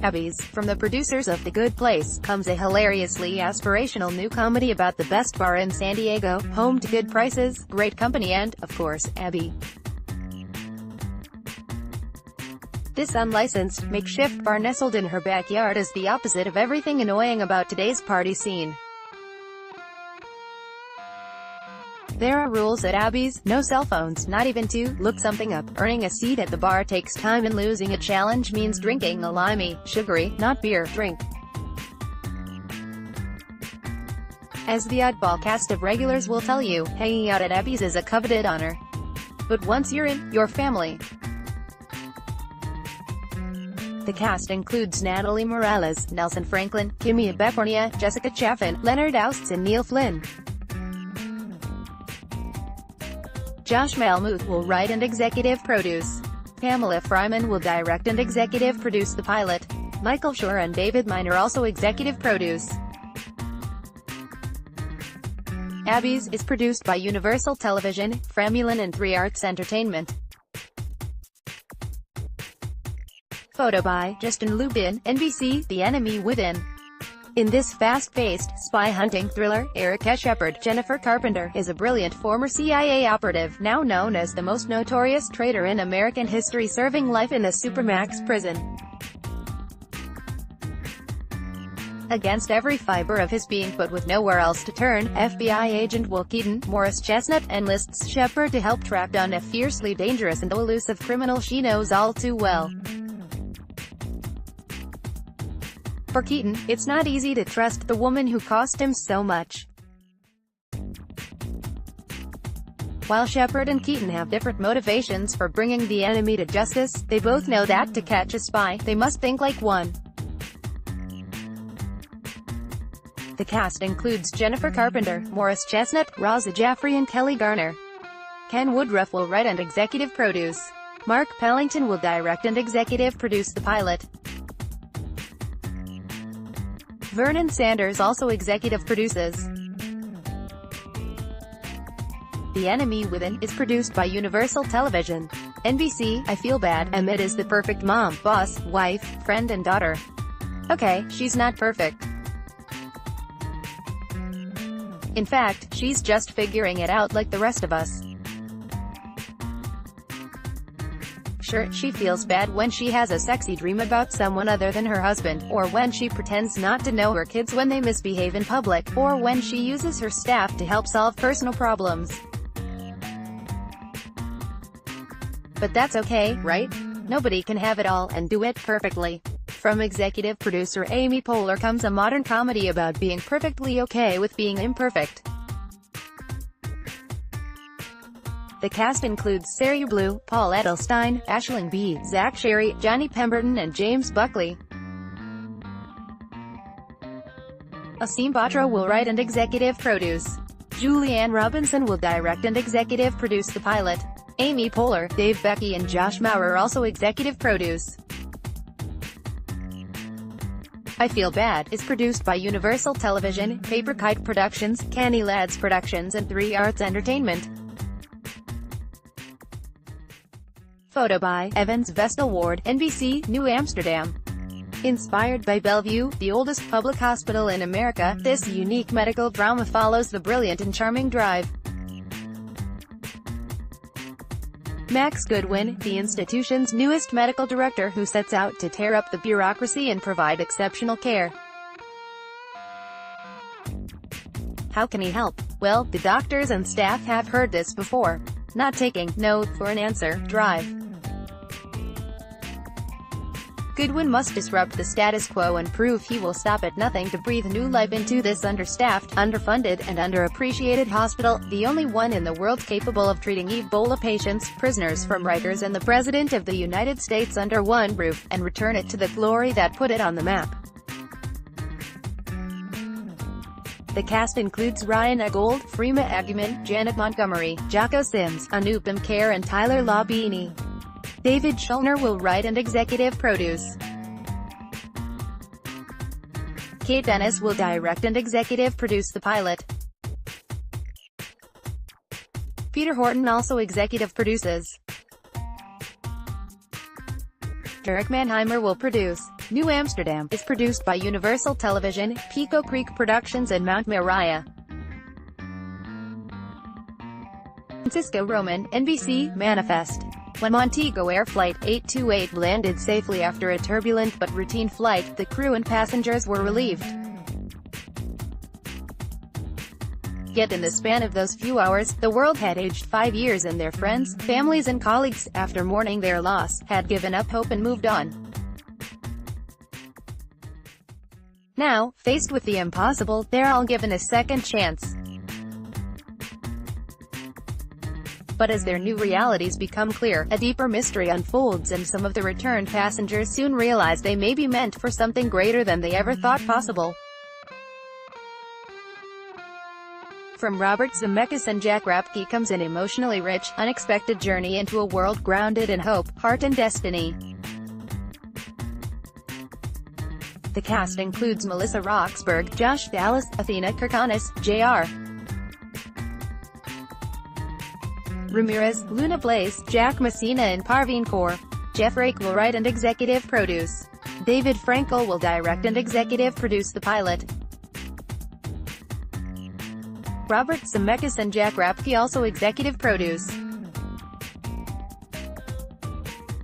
Abby's, from the producers of The Good Place, comes a hilariously aspirational new comedy about the best bar in San Diego, home to good prices, great company and, of course, Abby. This unlicensed, makeshift bar nestled in her backyard is the opposite of everything annoying about today's party scene. There are rules at Abby's: no cell phones, not even to look something up. Earning a seat at the bar takes time and losing a challenge means drinking a limey, sugary, not beer, drink. As the oddball cast of regulars will tell you, hanging out at Abby's is a coveted honor. But once you're in, you're family. The cast includes Natalie Morales, Nelson Franklin, Kimmy Abecornia, Jessica Chaffin, Leonard Ousts and Neil Flynn. Josh Malmuth will write and executive produce. Pamela Fryman will direct and executive produce the pilot. Michael Schur and David Miner also executive produce. Abby's is produced by Universal Television, Framulin and 3 Arts Entertainment. Photo by Justin Lubin, NBC, The Enemy Within. In this fast-paced, spy-hunting thriller, Erica Shepard, Jennifer Carpenter, is a brilliant former CIA operative, now known as the most notorious traitor in American history, serving life in a Supermax prison. Against every fiber of his being, but with nowhere else to turn, FBI agent Will Keaton, Morris Chestnut, enlists Shepard to help track down a fiercely dangerous and elusive criminal she knows all too well. For Keaton, it's not easy to trust the woman who cost him so much. While Shepard and Keaton have different motivations for bringing the enemy to justice, they both know that to catch a spy, they must think like one. The cast includes Jennifer Carpenter, Morris Chestnut, Raza Jaffrey and Kelly Garner. Ken Woodruff will write and executive produce. Mark Pellington will direct and executive produce the pilot. Vernon Sanders also executive produces. The Enemy Within is produced by Universal Television. NBC, I Feel Bad, Emmett is the perfect mom, boss, wife, friend and daughter. Okay, she's not perfect. In fact, she's just figuring it out like the rest of us. Sure, she feels bad when she has a sexy dream about someone other than her husband, or when she pretends not to know her kids when they misbehave in public, or when she uses her staff to help solve personal problems. But that's okay, right? Nobody can have it all, and do it perfectly. From executive producer Amy Poehler comes a modern comedy about being perfectly okay with being imperfect. The cast includes Sarah Blue, Paul Edelstein, Aisling Bea, Zach Sherry, Johnny Pemberton and James Buckley. Asim Batra will write and executive produce. Julianne Robinson will direct and executive produce the pilot. Amy Poehler, Dave Becky and Josh Maurer also executive produce. I Feel Bad is produced by Universal Television, Paper Kite Productions, Canny Lads Productions and 3 Arts Entertainment. Photo by Evans Vestal Ward, NBC, New Amsterdam. Inspired by Bellevue, the oldest public hospital in America, this unique medical drama follows the brilliant and charming Drive. Max Goodwin, the institution's newest medical director who sets out to tear up the bureaucracy and provide exceptional care. How can he help? Well, the doctors and staff have heard this before. Not taking no for an answer. Drive. Goodwin must disrupt the status quo and prove he will stop at nothing to breathe new life into this understaffed, underfunded, and underappreciated hospital, the only one in the world capable of treating Ebola patients, prisoners from Rikers and the President of the United States under one roof, and return it to the glory that put it on the map. The cast includes Ryan Gold, Freema Agyeman, Janet Montgomery, Jocko Sims, Anupam Kher and Tyler Labini. David Schulner will write and executive produce. Kate Dennis will direct and executive produce the pilot. Peter Horton also executive produces. Dirk Mannheimer will produce. New Amsterdam is produced by Universal Television, Pico Creek Productions and Mount Moriah. Francisco Roman, NBC, Manifest. When Montego Air Flight 828 landed safely after a turbulent but routine flight, the crew and passengers were relieved. Yet in the span of those few hours, the world had aged 5 years and their friends, families and colleagues, after mourning their loss, had given up hope and moved on. Now, faced with the impossible, they're all given a second chance. But as their new realities become clear, a deeper mystery unfolds and some of the returned passengers soon realize they may be meant for something greater than they ever thought possible. From Robert Zemeckis and Jack Rapke comes an emotionally rich, unexpected journey into a world grounded in hope, heart and destiny. The cast includes Melissa Roxburgh, Josh Dallas, Athena Kirkonis, J.R. Ramirez, Luna Blaze, Jack Messina and Parveen Kaur. Jeff Rake will write and executive produce. David Frankel will direct and executive produce the pilot. Robert Zemeckis and Jack Rapke also executive produce.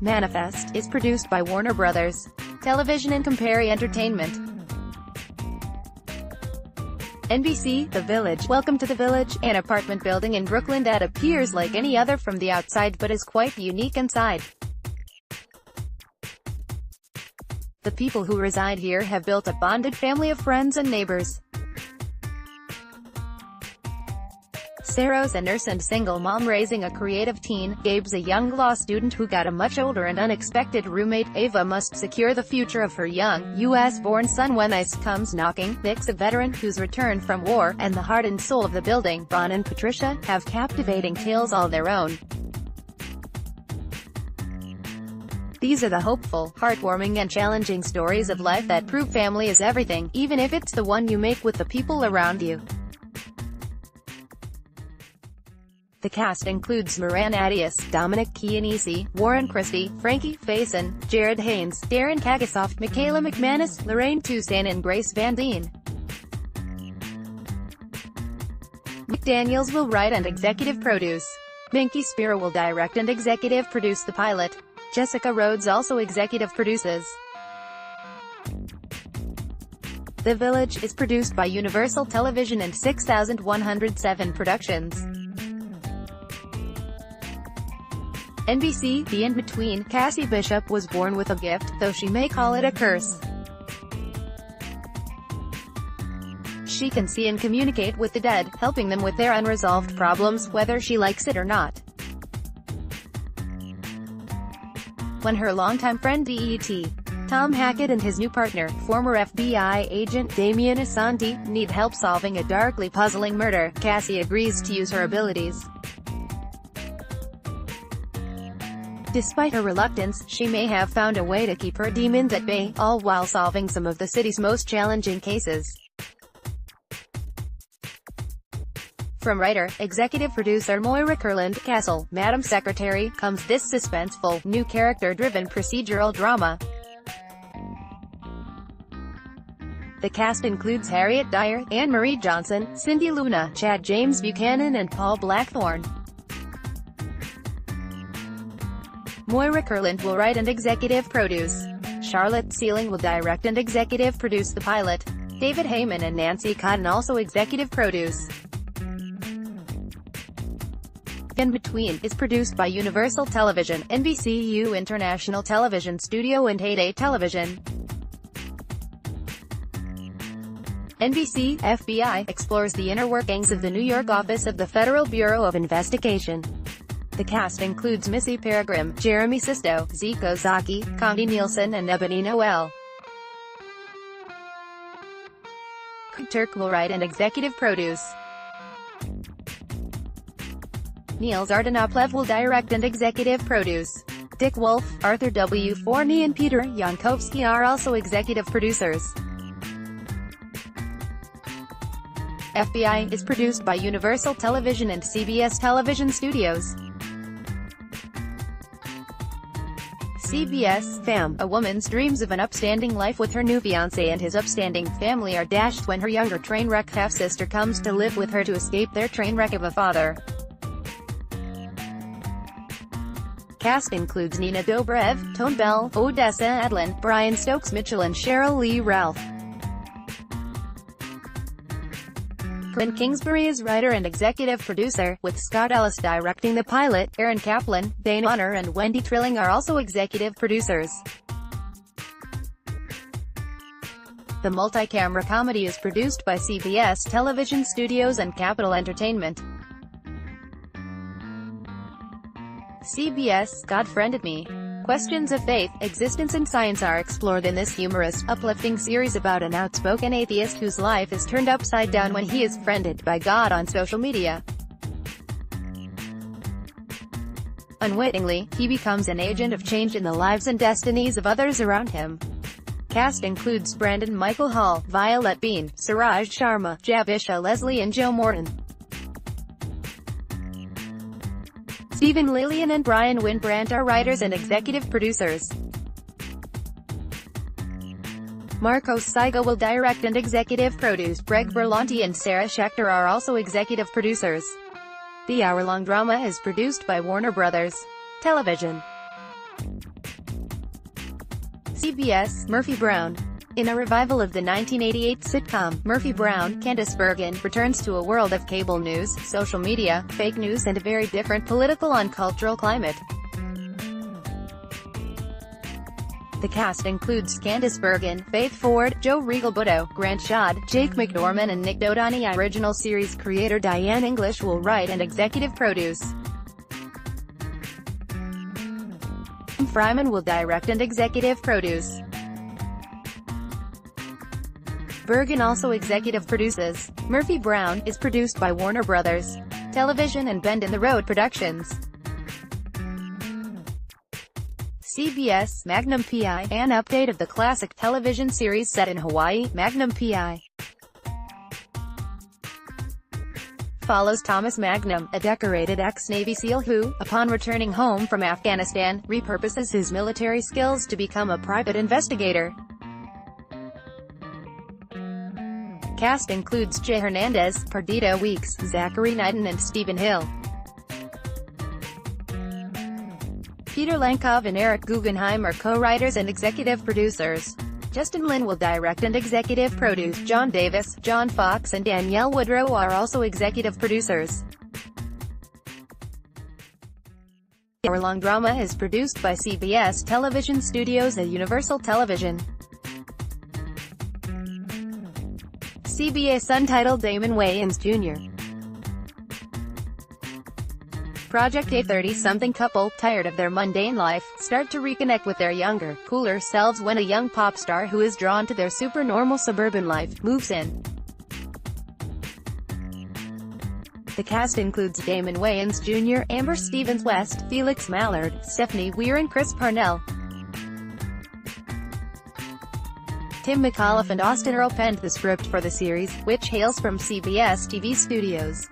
Manifest is produced by Warner Brothers Television and Compare Entertainment. NBC, The Village. Welcome to The Village, an apartment building in Brooklyn that appears like any other from the outside but is quite unique inside. The people who reside here have built a bonded family of friends and neighbors. Sarah's a nurse and single mom raising a creative teen. Gabe's a young law student who got a much older and unexpected roommate. Ava must secure the future of her young, U.S.-born son when ice comes knocking. Nick's a veteran who's returned from war, and the heart and soul of the building, Ron and Patricia, have captivating tales all their own. These are the hopeful, heartwarming and challenging stories of life that prove family is everything, even if it's the one you make with the people around you. The cast includes Moran Adias, Dominic Chianese, Warren Christie, Frankie Faison, Jared Haynes, Darren Kagasoff, Michaela McManus, Lorraine Toussaint and Grace Van Dien. McDaniels will write and executive produce. Minky Spira will direct and executive produce the pilot. Jessica Rhodes also executive produces. The Village is produced by Universal Television and 6107 Productions. NBC, The In-Between. Cassie Bishop was born with a gift, though she may call it a curse. She can see and communicate with the dead, helping them with their unresolved problems, whether she likes it or not. When her longtime friend D.E.T. Tom Hackett and his new partner, former FBI agent Damian Asante, need help solving a darkly puzzling murder, Cassie agrees to use her abilities. Despite her reluctance, she may have found a way to keep her demons at bay, all while solving some of the city's most challenging cases. From writer, executive producer Moira Kurland, Castle, Madam Secretary, comes this suspenseful, new character-driven procedural drama. The cast includes Harriet Dyer, Anne-Marie Johnson, Cindy Luna, Chad James Buchanan and Paul Blackthorne. Moira Kurland will write and executive produce. Charlotte Sealing will direct and executive produce the pilot. David Heyman and Nancy Cotton also executive produce. In Between is produced by Universal Television, NBCU International Television Studio and Heyday Television. NBC, FBI, explores the inner workings of the New York office of the Federal Bureau of Investigation. The cast includes Missy Peregrym, Jeremy Sisto, Zeke Ozaki, Condi Nielsen and Ebony Noel. Turk will write and executive produce. Neil Zardanoplev will direct and executive produce. Dick Wolf, Arthur W. Forney and Peter Yankovsky are also executive producers. FBI is produced by Universal Television and CBS Television Studios. CBS Fam. A woman's dreams of an upstanding life with her new fiancé and his upstanding family are dashed when her younger train wreck half-sister comes to live with her to escape their train wreck of a father. Cast includes Nina Dobrev, Tone Bell, Odessa Adlin, Brian Stokes Mitchell and Cheryl Lee Ralph. Corinne Kingsbury is writer and executive producer, with Scott Ellis directing the pilot. Aaron Kaplan, Dana Honor and Wendy Trilling are also executive producers. The multi-camera comedy is produced by CBS Television Studios and Capitol Entertainment. CBS God Friended Me. Questions of faith, existence and science are explored in this humorous, uplifting series about an outspoken atheist whose life is turned upside down when he is friended by God on social media. Unwittingly, he becomes an agent of change in the lives and destinies of others around him. Cast includes Brandon Michael Hall, Violet Bean, Suraj Sharma, Javisha Leslie and Joe Morton. Stephen Lillian and Brian Winbrandt are writers and executive producers. Marcos Saigo will direct and executive produce. Greg Berlanti and Sarah Schechter are also executive producers. The hour-long drama is produced by Warner Brothers Television. CBS Murphy Brown. In a revival of the 1988 sitcom, Murphy Brown, Candice Bergen returns to a world of cable news, social media, fake news and a very different political and cultural climate. The cast includes Candice Bergen, Faith Ford, Joe Regal-Butto, Grant Schad, Jake McDorman and Nick Dodani. Original series creator Diane English will write and executive produce. Tim Fryman will direct and executive produce. Bergen also executive produces. Murphy Brown is produced by Warner Brothers Television and Bend in the Road Productions. CBS Magnum P.I. An update of the classic television series set in Hawaii, Magnum P.I. follows Thomas Magnum, a decorated ex-Navy SEAL who, upon returning home from Afghanistan, repurposes his military skills to become a private investigator. Cast includes Jay Hernandez, Perdita Weeks, Zachary Knighton and Stephen Hill. Peter Lenkov and Eric Guggenheim are co-writers and executive producers. Justin Lin will direct and executive produce. John Davis, John Fox and Danielle Woodrow are also executive producers. The hour-long drama is produced by CBS Television Studios at Universal Television. CBS Untitled Damon Wayans Jr. Project: A 30-something couple, tired of their mundane life, start to reconnect with their younger, cooler selves when a young pop star who is drawn to their supernormal suburban life, moves in. The cast includes Damon Wayans Jr., Amber Stevens West, Felix Mallard, Stephanie Weir and Chris Parnell. Tim McAuliffe and Austin Earl penned the script for the series, which hails from CBS TV studios.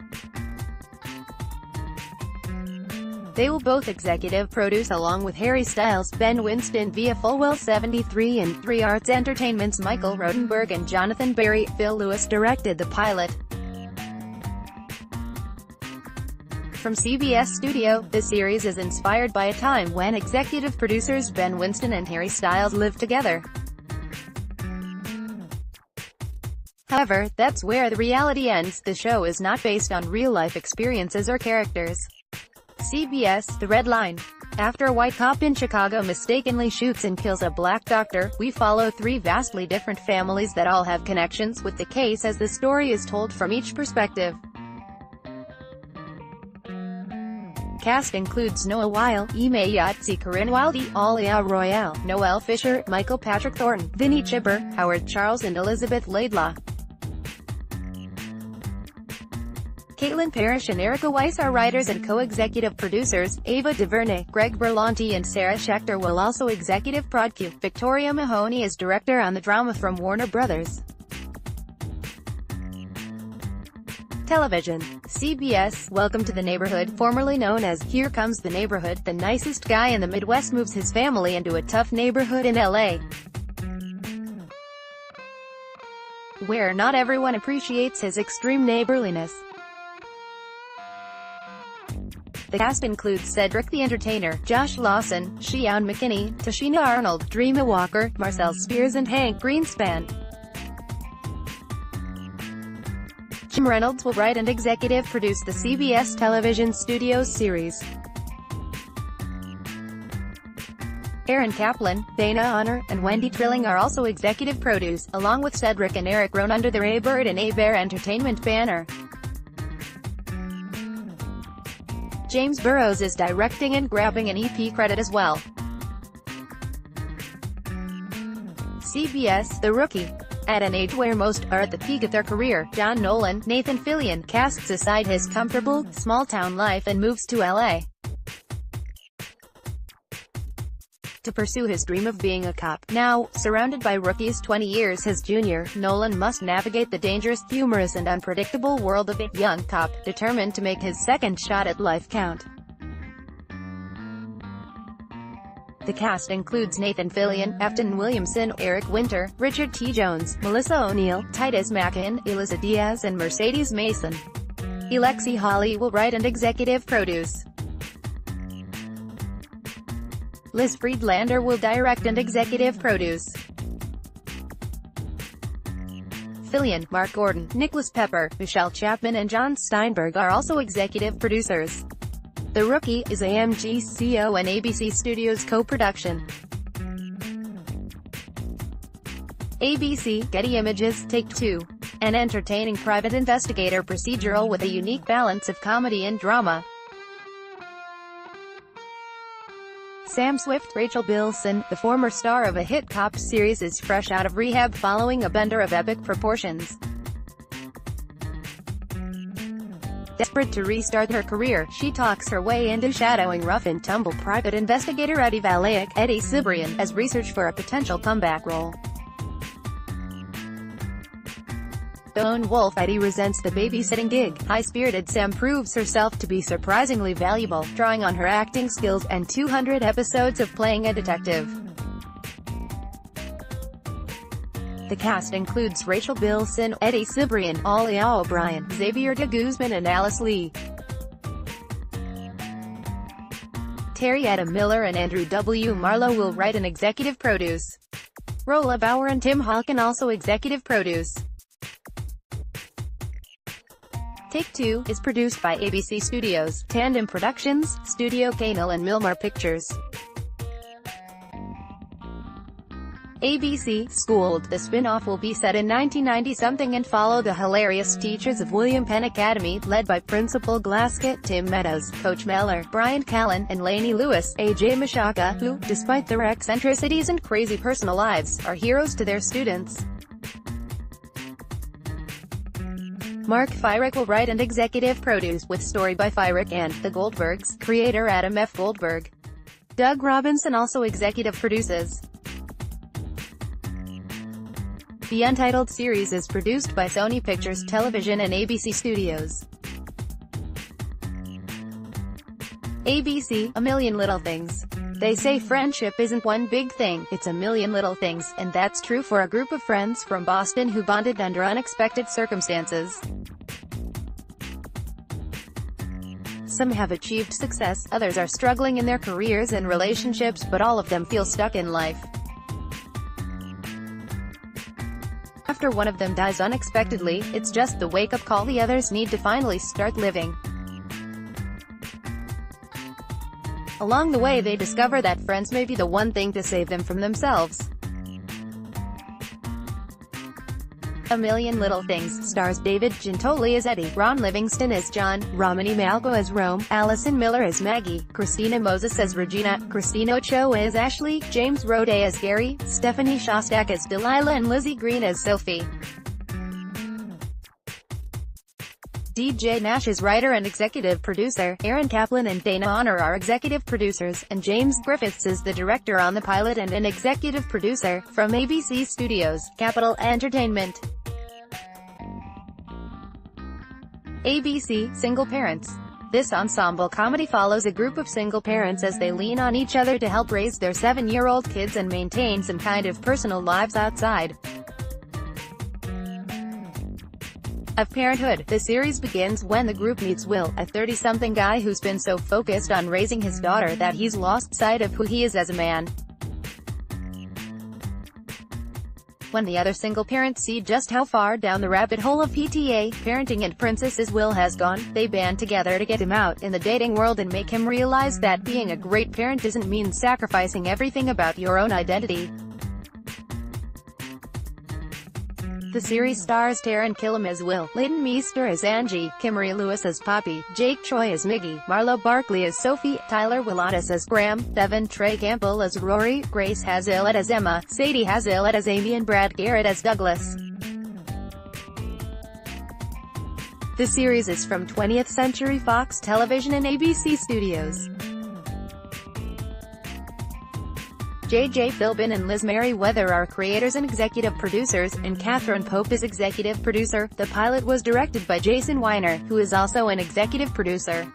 They will both executive produce along with Harry Styles, Ben Winston via Fulwell 73 and 3 Arts Entertainment's Michael Rodenberg and Jonathan Barry. Phil Lewis directed the pilot. From CBS Studio, the series is inspired by a time when executive producers Ben Winston and Harry Styles lived together. However, that's where the reality ends. The show is not based on real-life experiences or characters. CBS The Red Line. After a white cop in Chicago mistakenly shoots and kills a black doctor, we follow 3 vastly different families that all have connections with the case as the story is told from each perspective. Cast includes Noah Weil, Ime Yatsi, Corinne Wilde, Alia Royale, Noel Fisher, Michael Patrick Thornton, Vinnie Chipper, Howard Charles and Elizabeth Laidlaw. Caitlin Parrish and Erica Weiss are writers and co-executive producers. Ava DuVernay, Greg Berlanti and Sarah Schechter will also executive produce. Victoria Mahoney is director on the drama from Warner Brothers Television. CBS, Welcome to the Neighborhood, formerly known as Here Comes the Neighborhood, the nicest guy in the Midwest moves his family into a tough neighborhood in LA, where not everyone appreciates his extreme neighborliness. The cast includes Cedric the Entertainer, Josh Lawson, Sheaun McKinney, Tashina Arnold, Dreama Walker, Marcel Spears and Hank Greenspan. Jim Reynolds will write and executive produce the CBS television studios series. Aaron Kaplan, Dana Honor, and Wendy Trilling are also executive produce, along with Cedric and Eric Rohn under the A Bird and A Bear Entertainment banner. James Burrows is directing and grabbing an EP credit as well. CBS, The Rookie. At an age where most are at the peak of their career, John Nolan, Nathan Fillion, casts aside his comfortable, small-town life and moves to LA to pursue his dream of being a cop. Now, surrounded by rookies 20 years his junior, Nolan must navigate the dangerous, humorous and unpredictable world of a young cop, determined to make his second shot at life count. The cast includes Nathan Fillion, Afton Williamson, Eric Winter, Richard T. Jones, Melissa O'Neill, Titus Mackin, Eliza Diaz and Mercedes Mason. Alexi Hawley will write and executive produce. Liz Friedlander will direct and executive produce. Fillion, Mark Gordon, Nicholas Pepper, Michelle Chapman and John Steinberg are also executive producers. The Rookie is AMG CO and ABC Studios co-production. ABC, Getty Images, Take Two. An entertaining private investigator procedural with a unique balance of comedy and drama. Sam Swift, Rachel Bilson, the former star of a hit cop series, is fresh out of rehab following a bender of epic proportions. Desperate to restart her career, she talks her way into shadowing rough-and-tumble private investigator Eddie Valaic, Eddie Cibrian, as research for a potential comeback role. Lone wolf Eddie resents the babysitting gig. High-spirited Sam proves herself to be surprisingly valuable, drawing on her acting skills and 200 episodes of playing a detective. The cast includes Rachel Bilson, Eddie Cibrian, Alia O'Brien, Xavier de Guzman and Alice Lee. Terry Adam Miller and Andrew W. Marlowe will write and executive produce. Rolla Bauer and Tim Hawken also executive produce. Take Two is produced by ABC Studios, Tandem Productions, Studio Canal and Milmar Pictures. ABC, Schooled, the spin-off will be set in 1990-something and follow the hilarious teachers of William Penn Academy, led by Principal Glaskett, Tim Meadows, Coach Meller, Brian Callen, and Lainey Lewis, AJ Mashaka, who, despite their eccentricities and crazy personal lives, are heroes to their students. Mark Fyrick will write and executive produce, with story by Fyrick and The Goldbergs, creator Adam F. Goldberg. Doug Robinson also executive produces. The Untitled series is produced by Sony Pictures Television and ABC Studios. ABC, A Million Little Things. They say friendship isn't one big thing, it's a million little things, and that's true for a group of friends from Boston who bonded under unexpected circumstances. Some have achieved success, others are struggling in their careers and relationships, but all of them feel stuck in life. After one of them dies unexpectedly, it's just the wake-up call the others need to finally start living. Along the way they discover that friends may be the one thing to save them from themselves. A Million Little Things stars David Gentoli as Eddie, Ron Livingston as John, Romany Malco as Rome, Allison Miller as Maggie, Christina Moses as Regina, Christina Ochoa as Ashley, James Roday as Gary, Stephanie Shostak as Delilah and Lizzie Green as Sophie. DJ Nash is writer and executive producer, Aaron Kaplan and Dana Honor are executive producers, and James Griffiths is the director on the pilot and an executive producer, from ABC Studios, Capital Entertainment. ABC, Single Parents. This ensemble comedy follows a group of single parents as they lean on each other to help raise their 7-year-old kids and maintain some kind of personal lives outside of parenthood. The series begins when the group meets Will, a 30-something guy who's been so focused on raising his daughter that he's lost sight of who he is as a man. When the other single parents see just how far down the rabbit hole of PTA, parenting and princesses Will has gone, they band together to get him out in the dating world and make him realize that being a great parent doesn't mean sacrificing everything about your own identity. The series stars Taran Killam as Will, Leighton Meester as Angie, Kimberly Lewis as Poppy, Jake Choi as Miggy, Marlo Barkley as Sophie, Tyler Willatis as Graham, Devin Trey Campbell as Rory, Grace Hazlitt as Emma, Sadie Hazlitt as Amy and Brad Garrett as Douglas. The series is from 20th Century Fox Television and ABC Studios. J.J. Philbin and Liz Merriweather are creators and executive producers, and Catherine Pope is executive producer. The pilot was directed by Jason Weiner, who is also an executive producer.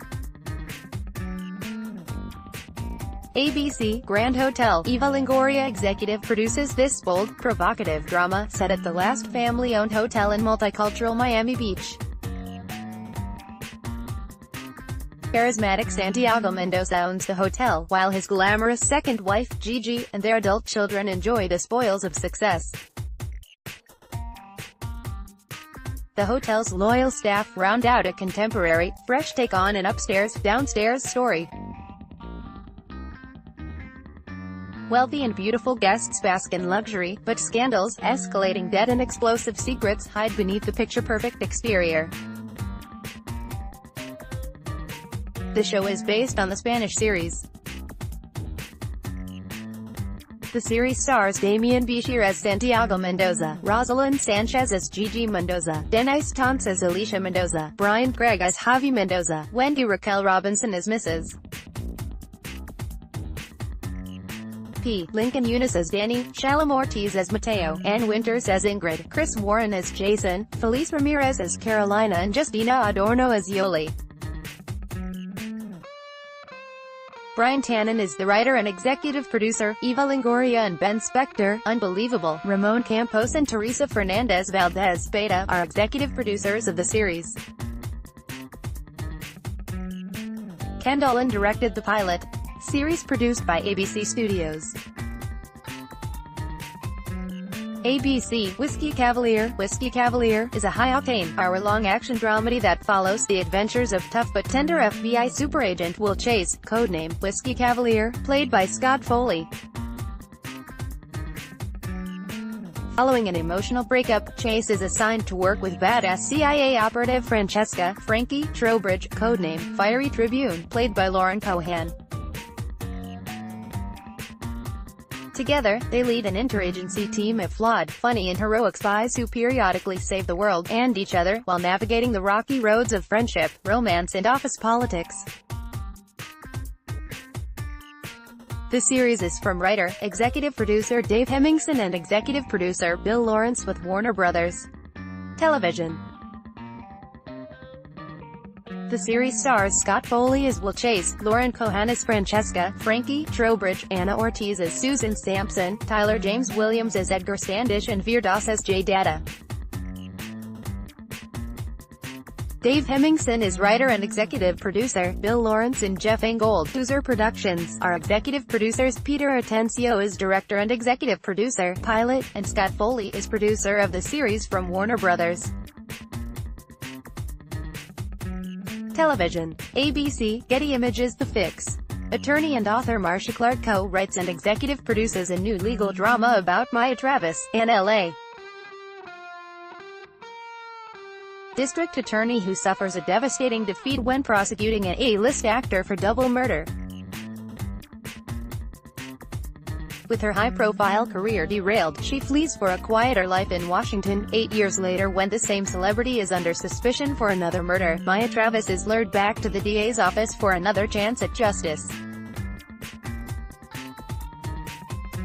ABC, Grand Hotel. Eva Longoria executive produces this bold, provocative drama, set at the last family-owned hotel in multicultural Miami Beach. Charismatic Santiago Mendoza owns the hotel, while his glamorous second wife, Gigi, and their adult children enjoy the spoils of success. The hotel's loyal staff round out a contemporary, fresh take on an upstairs-downstairs story. Wealthy and beautiful guests bask in luxury, but scandals, escalating debt and explosive secrets hide beneath the picture-perfect exterior. The show is based on the Spanish series. The series stars Damian Bichir as Santiago Mendoza, Rosalind Sanchez as Gigi Mendoza, Denise Tons as Alicia Mendoza, Brian Craig as Javi Mendoza, Wendy Raquel Robinson as Mrs. P. Lincoln Eunice as Danny, Shalom Ortiz as Mateo, Ann Winters as Ingrid, Chris Warren as Jason, Felice Ramirez as Carolina and Justina Adorno as Yoli. Brian Tannen is the writer and executive producer, Eva Longoria and Ben Spector, Unbelievable, Ramon Campos and Teresa Fernandez Valdez Beta, are executive producers of the series. Ken Dolan directed the pilot. Series produced by ABC Studios. ABC, Whiskey Cavalier. Whiskey Cavalier is a high-octane, hour-long action dramedy that follows the adventures of tough but tender FBI super agent Will Chase, codename Whiskey Cavalier, played by Scott Foley. Following an emotional breakup, Chase is assigned to work with badass CIA operative Francesca "Frankie" Trowbridge, codename Fiery Tribune, played by Lauren Cohan. Together, they lead an interagency team of flawed, funny and heroic spies who periodically save the world, and each other, while navigating the rocky roads of friendship, romance and office politics. The series is from writer, executive producer Dave Hemmingson and executive producer Bill Lawrence with Warner Brothers Television. The series stars Scott Foley as Will Chase, Lauren Cohan as Francesca, Frankie Trowbridge, Anna Ortiz as Susan Sampson, Tyler James Williams as Edgar Standish and Veer Das as Jay Data. Dave Hemmingson is writer and executive producer. Bill Lawrence and Jeff Ingold, Hooser Productions, are executive producers. Peter Atencio is director and executive producer, pilot, and Scott Foley is producer of the series from Warner Brothers Television. ABC, Getty Images. The Fix. Attorney and author Marcia Clark co-writes and executive produces a new legal drama about Maya Travis, an L.A. district attorney who suffers a devastating defeat when prosecuting an A-list actor for double murder. With her high-profile career derailed, she flees for a quieter life in Washington. 8 years later, when the same celebrity is under suspicion for another murder, Maya Travis is lured back to the DA's office for another chance at justice.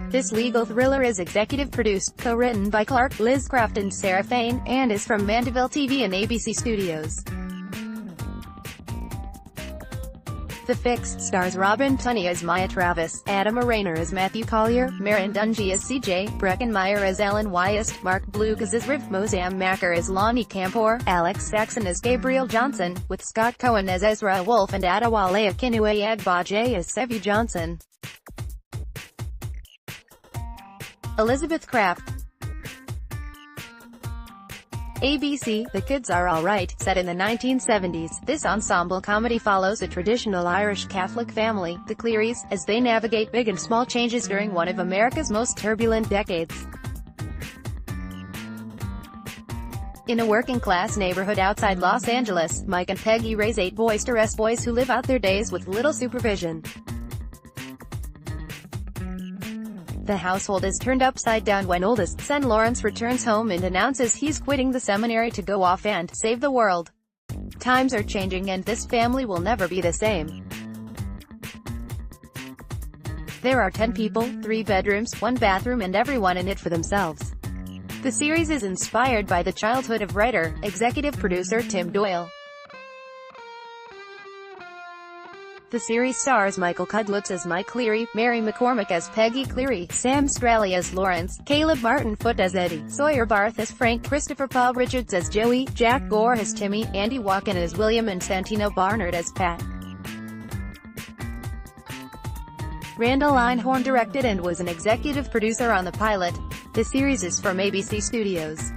This legal thriller is executive produced, co-written by Clark, Liz Craft and Sarah Fain, and is from Mandeville TV and ABC Studios. The Fix stars Robin Tunney as Maya Travis, Adam Rayner as Matthew Collier, Marin Dungy as CJ, Breckenmeyer as Ellen Wyast, Mark Blucas as Riv, Mozam Macker as Lonnie Campor, Alex Saxon as Gabriel Johnson, with Scott Cohen as Ezra Wolf and Adewale Akinnuoye Agbaje as Sevi Johnson. Elizabeth Craft. ABC, The Kids Are Alright, set in the 1970s, this ensemble comedy follows a traditional Irish Catholic family, the Clearys, as they navigate big and small changes during one of America's most turbulent decades. In a working-class neighborhood outside Los Angeles, Mike and Peggy raise 8 boisterous boys who live out their days with little supervision. The household is turned upside down when oldest son Lawrence returns home and announces he's quitting the seminary to go off and save the world. Times are changing and this family will never be the same. There are 10 people, 3 bedrooms, 1 bathroom and everyone in it for themselves. The series is inspired by the childhood of writer, executive producer Tim Doyle. The series stars Michael Cudlitz as Mike Cleary, Mary McCormick as Peggy Cleary, Sam Straley as Lawrence, Caleb Martin Foote as Eddie, Sawyer Barth as Frank, Christopher Paul Richards as Joey, Jack Gore as Timmy, Andy Walken as William and Santino Barnard as Pat. Randall Einhorn directed and was an executive producer on the pilot. The series is from ABC Studios.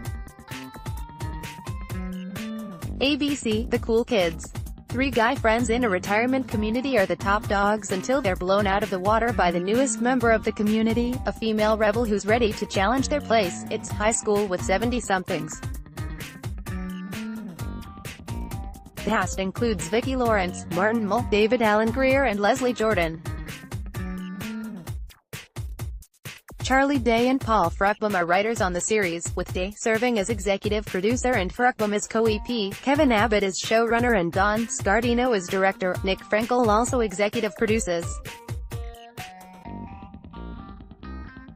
ABC, The Cool Kids. 3 guy friends in a retirement community are the top dogs until they're blown out of the water by the newest member of the community, a female rebel who's ready to challenge their place. It's high school with 70-somethings. The cast includes Vicki Lawrence, Martin Mull, David Alan Grier and Leslie Jordan. Charlie Day and Paul Fruchbom are writers on the series, with Day serving as executive producer and Fruchbom as co-EP, Kevin Abbott as showrunner and Don Scardino as director. Nick Frankel also executive produces.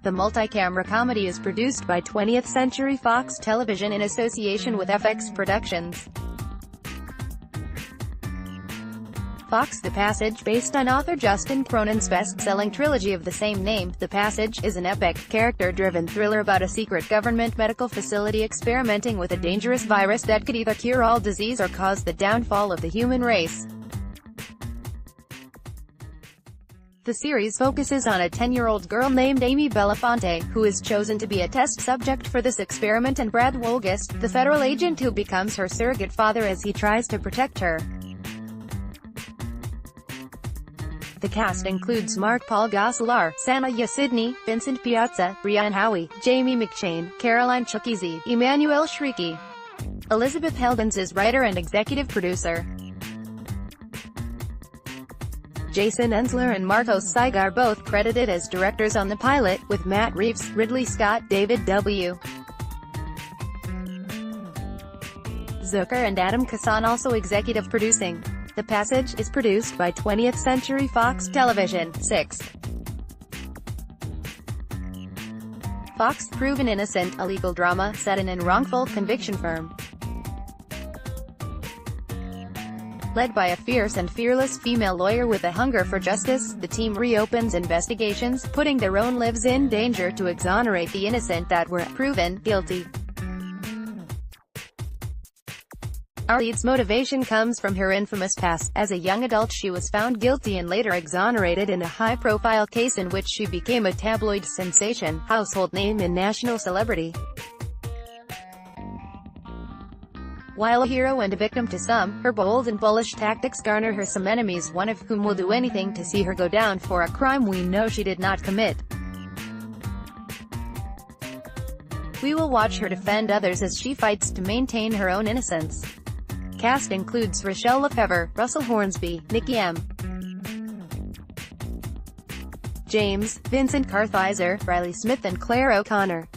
The multi-camera comedy is produced by 20th Century Fox Television in association with FX Productions. Fox. The Passage, based on author Justin Cronin's best-selling trilogy of the same name, The Passage, is an epic, character-driven thriller about a secret government medical facility experimenting with a dangerous virus that could either cure all disease or cause the downfall of the human race. The series focuses on a 10-year-old girl named Amy Belafonte, who is chosen to be a test subject for this experiment, and Brad Wolgast, the federal agent who becomes her surrogate father as he tries to protect her. The cast includes Mark Paul Gosselaar, Sanaya Sidney, Vincent Piazza, Brian Howie, Jamie McShane, Caroline Chuckizi, Emmanuel Shrieky. Elizabeth Helgens is writer and executive producer. Jason Ensler and Marcos Sieg are both credited as directors on the pilot, with Matt Reeves, Ridley Scott, David W. Zucker and Adam Kassan also executive producing. The Passage is produced by 20th Century Fox Television. 6. Fox, Proven Innocent, a legal drama set in a wrongful conviction firm. Led by a fierce and fearless female lawyer with a hunger for justice, the team reopens investigations, putting their own lives in danger to exonerate the innocent that were proven guilty. Our lead's motivation comes from her infamous past. As a young adult she was found guilty and later exonerated in a high-profile case in which she became a tabloid sensation, household name and national celebrity. While a hero and a victim to some, her bold and bullish tactics garner her some enemies, one of whom will do anything to see her go down for a crime we know she did not commit. We will watch her defend others as she fights to maintain her own innocence. Cast includes Rochelle Lefevre, Russell Hornsby, Nikki M. James, Vincent Kartheiser, Riley Smith and Claire O'Connor.